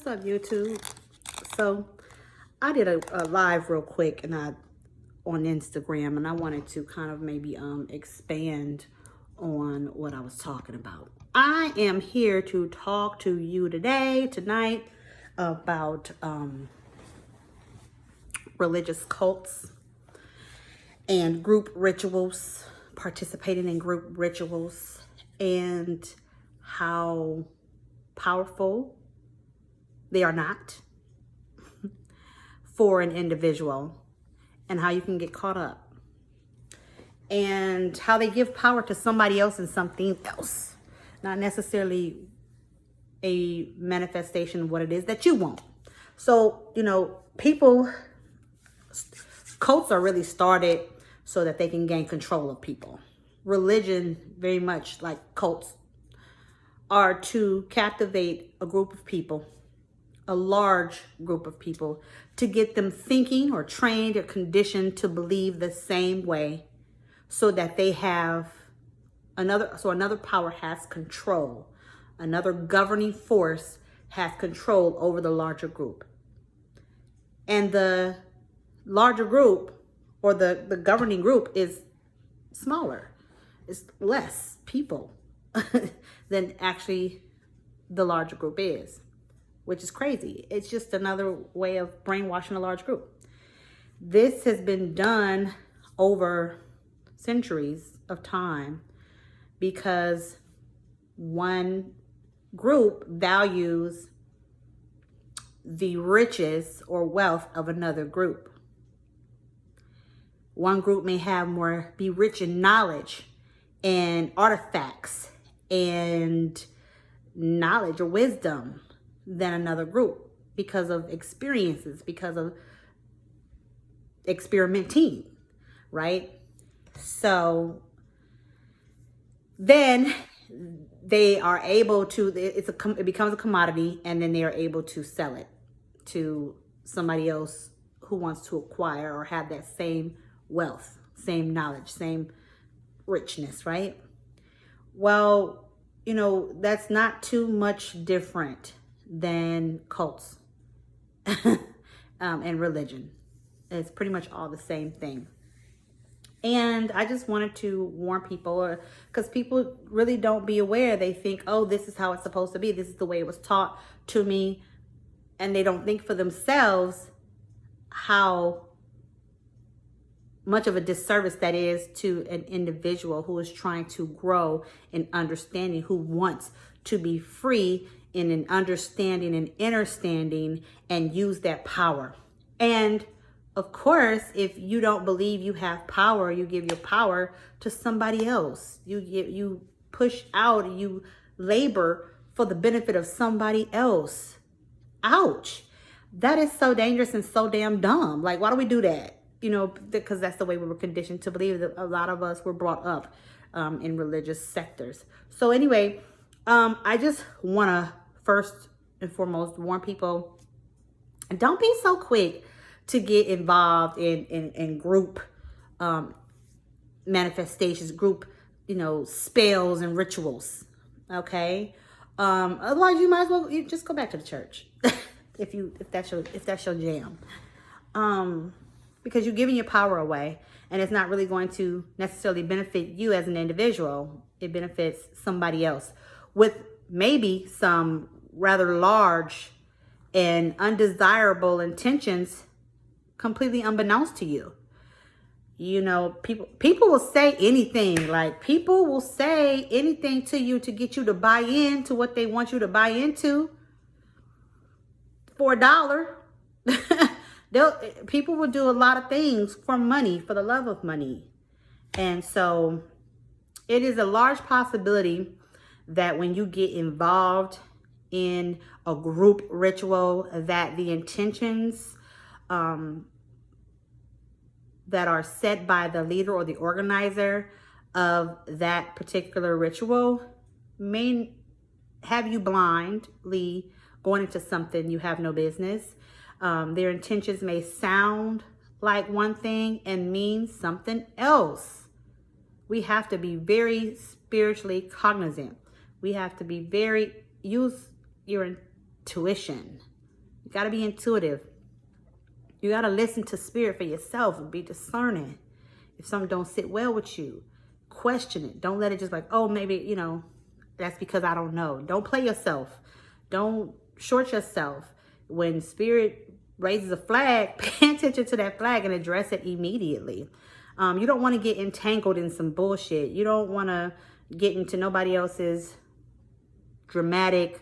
What's up, YouTube? So I did a live real quick and on Instagram, and I wanted to kind of maybe expand on what I was talking about. I am here to talk to you tonight about religious cults and group rituals, participating in group rituals, and how powerful they are not for an individual, and how you can get caught up, and how they give power to somebody else and something else, not necessarily a manifestation of what it is that you want. So, cults are really started so that they can gain control of people. Religion, very much like cults, are to captivate a group of people, a large group of people, to get them thinking or trained or conditioned to believe the same way, so that they have another power has control. Another governing force has control over the larger group. And the larger group, or the governing group, is smaller. It's less people than actually the larger group is, which is crazy. It's just another way of brainwashing a large group. This has been done over centuries of time because one group values the riches or wealth of another group. One group may be rich in knowledge and artifacts and knowledge or wisdom than another group because of experiences, because of experimenting, right? So then they are able to, it becomes a commodity, and then they are able to sell it to somebody else who wants to acquire or have that same wealth, same knowledge, same richness, right? Well, that's not too much different than cults and religion. It's pretty much all the same thing. And I just wanted to warn people, because people really don't be aware. They think, oh, this is how it's supposed to be. This is the way it was taught to me. And they don't think for themselves how much of a disservice that is to an individual who is trying to grow in understanding, who wants to be free in an understanding and understanding and use that power. And of course, if you don't believe you have power, you give your power to somebody else. You push out, you labor for the benefit of somebody else. Ouch. That is so dangerous and so damn dumb. Like, why do we do that? Because that's the way we were conditioned to believe. That a lot of us were brought up in religious sectors. So anyway, I just want to first and foremost warn people, don't be so quick to get involved in group manifestations, group, spells and rituals. Okay. Otherwise you might as well just go back to the church if that's your jam. Because you're giving your power away, and it's not really going to necessarily benefit you as an individual. It benefits somebody else with maybe some rather large and undesirable intentions, completely unbeknownst to you. People will say anything. Like, people will say anything to you to get you to buy into what they want you to buy into for $1. People will do a lot of things for money, for the love of money. And so it is a large possibility that when you get involved in a group ritual, that the intentions that are set by the leader or the organizer of that particular ritual may have you blindly going into something you have no business. Their intentions may sound like one thing and mean something else. We have to be very spiritually cognizant. We have to be use your intuition. got to be intuitive. You got to listen to spirit for yourself and be discerning. If something don't sit well with you, question it. Don't let it just like, oh, maybe, you know, that's because I don't know. Don't play yourself. Don't short yourself. When spirit raises a flag, pay attention to that flag and address it immediately. You don't want to get entangled in some bullshit. You don't want to get into nobody else's dramatic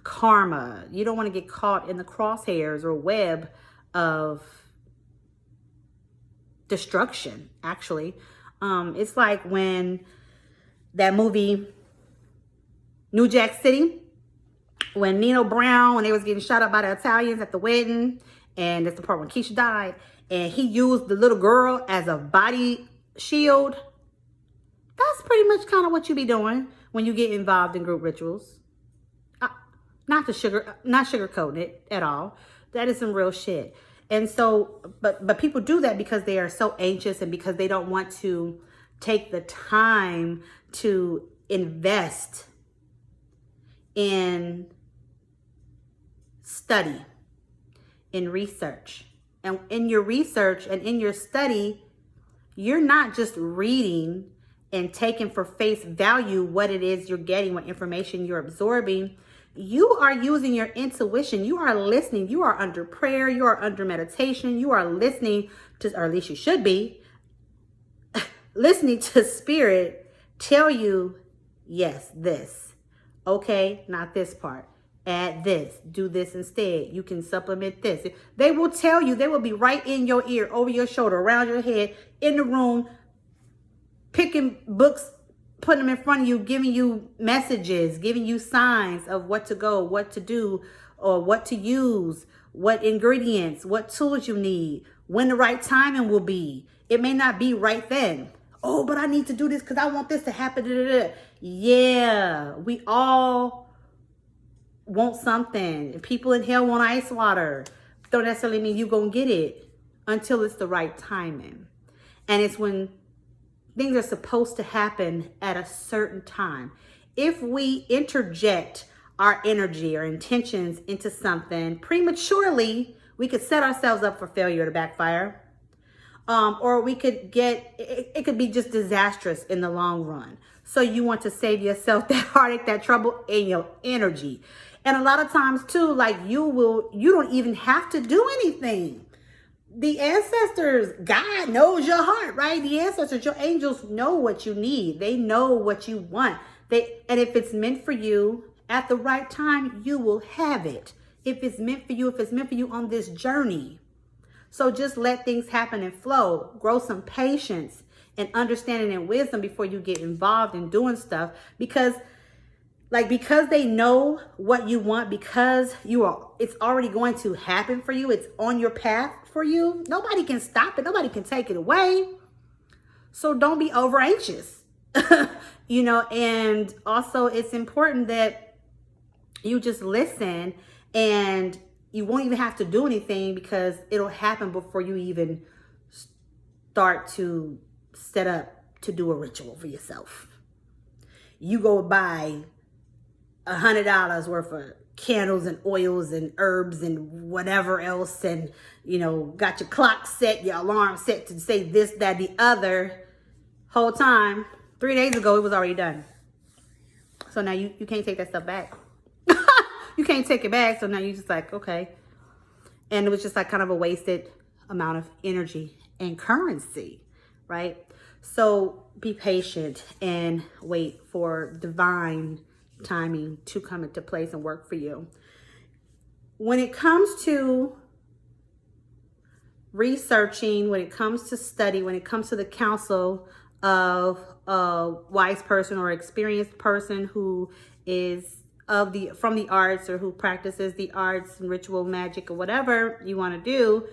karma. You don't want to get caught in the crosshairs or web of destruction, actually. It's like when that movie New Jack City, when Nino Brown, when they was getting shot up by the Italians at the wedding, and that's the part when Keisha died, and he used the little girl as a body shield. That's pretty much kind of what you be doing when you get involved in group rituals. Not sugarcoating it at all. That is some real shit. And so, but people do that because they are so anxious and because they don't want to take the time to invest in study, in research. And in your research and in your study, you're not just reading and taking for face value what it is you're getting, what information you're absorbing. You are using your intuition. You are listening. You are under prayer. You are under meditation. You are listening to, or at least you should be, listening to spirit tell you, yes, this. Okay, not this part. Add this. Do this instead. You can supplement this. They will tell you. They will be right in your ear, over your shoulder, around your head, in the room, picking books, putting them in front of you, giving you messages, giving you signs of what to go, what to do, or what to use, what ingredients, what tools you need, when the right timing will be. It may not be right then. Oh, but I need to do this because I want this to happen. Da, da, da. Yeah, we all want something. People in hell want ice water. Don't necessarily mean you're going to get it until it's the right timing. And it's when things are supposed to happen at a certain time. If we interject our energy or intentions into something prematurely, we could set ourselves up for failure to backfire. Or we could get, it could be just disastrous in the long run. So you want to save yourself that heartache, that trouble, and your energy. And a lot of times too, like you don't even have to do anything. The ancestors, God knows your heart, right? The ancestors, your angels know what you need. They know what you want. And if it's meant for you at the right time, you will have it. If it's meant for you on this journey. So just let things happen and flow. Grow some patience and understanding and wisdom before you get involved in doing stuff. Because they know what you want, because it's already going to happen for you. It's on your path for you. Nobody can stop it. Nobody can take it away. So don't be over anxious, and also it's important that you just listen, and you won't even have to do anything because it'll happen before you even start to set up to do a ritual for yourself. You go buy $100 worth of candles and oils and herbs and whatever else, and got your clock set, your alarm set to say this, that, the other. Whole time 3 days ago it was already done. So now you can't take that stuff back. You can't take it back. So now you just like, okay. And it was just like kind of a wasted amount of energy and currency, right? So be patient and wait for divine timing to come into place and work for you. When it comes to researching, when it comes to study, when it comes to the counsel of a wise person or experienced person who is from the arts, or who practices the arts and ritual magic or whatever you want to do,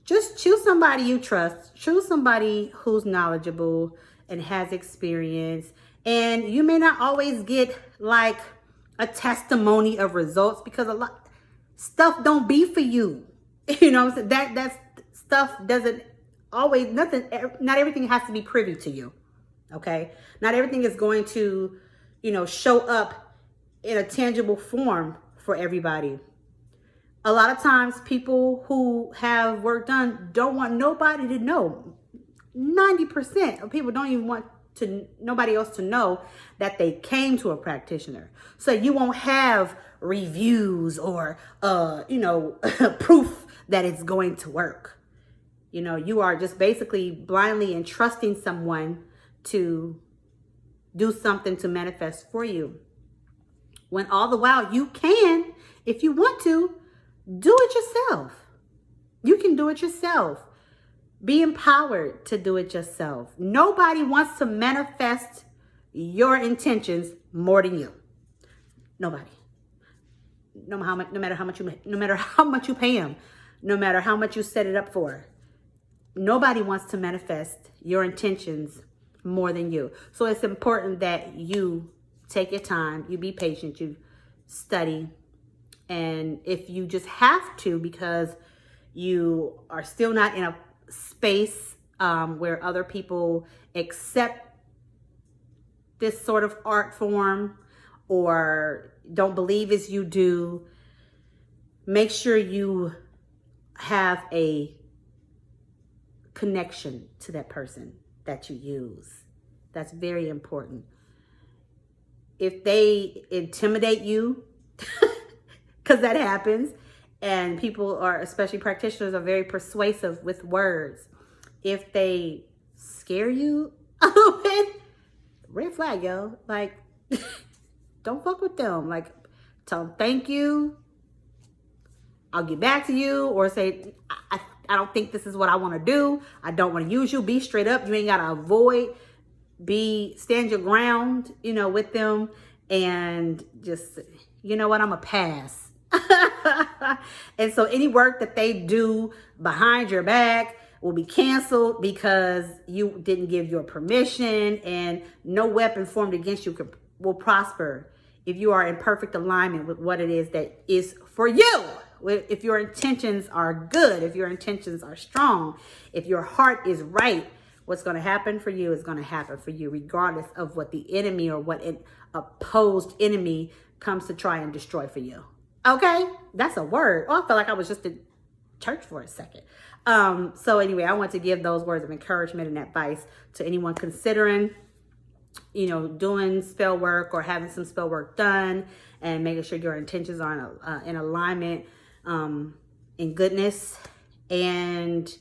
just choose somebody you trust. Choose somebody who's knowledgeable and has experience. And you may not always get like a testimony of results, because a lot stuff don't be for you. That stuff doesn't always, not everything has to be privy to you. Okay. Not everything is going to, show up in a tangible form for everybody. A lot of times people who have work done don't want nobody to know. 90% of people don't even want nobody else to know that they came to a practitioner. So you won't have reviews or proof that it's going to work. You are just basically blindly entrusting someone to do something to manifest for you. When all the while you can, if you want to, do it yourself. You can do it yourself. Be empowered to do it yourself. Nobody wants to manifest your intentions more than you. Nobody. No matter how much you pay them, no matter how much you set it up for. Nobody wants to manifest your intentions more than you. So it's important that you take your time, you be patient, you study. And if you just have to, because you are still not in a space where other people accept this sort of art form or don't believe as you do, make sure you have a connection to that person that you use. That's very important. If they intimidate you, because that happens, and people are, especially practitioners, are very persuasive with words. If they scare you a little bit, red flag, yo. Like, don't fuck with them. Like, tell them thank you. I'll get back to you, or say, I don't think this is what I want to do. I don't want to use you. Be straight up. You ain't got to avoid. Stand your ground, with them, and just, you know what, I'm a pass. And so any work that they do behind your back will be canceled because you didn't give your permission, and no weapon formed against you will prosper if you are in perfect alignment with what it is that is for you. If your intentions are good, if your intentions are strong, if your heart is right, what's going to happen for you is going to happen for you, regardless of what the enemy or what an opposed enemy comes to try and destroy for you. Okay? That's a word. Oh, I felt like I was just in church for a second. So anyway, I want to give those words of encouragement and advice to anyone considering, doing spell work or having some spell work done, and making sure your intentions are in alignment, in goodness. And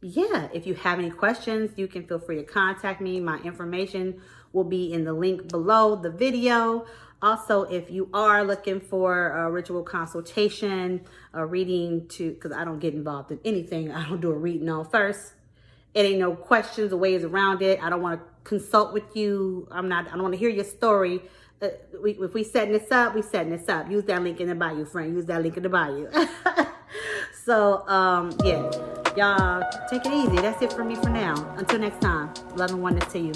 yeah, if you have any questions, you can feel free to contact me. My information will be in the link below the video. Also, if you are looking for a ritual consultation, a reading because I don't get involved in anything. I don't do a reading on first. It ain't no questions or ways around it. I don't want to consult with you. I don't want to hear your story. If we setting this up, we setting this up. Use that link in the bio, friend. Use that link in the bio. So, yeah. Y'all, take it easy. That's it for me for now. Until next time. Love and oneness to you.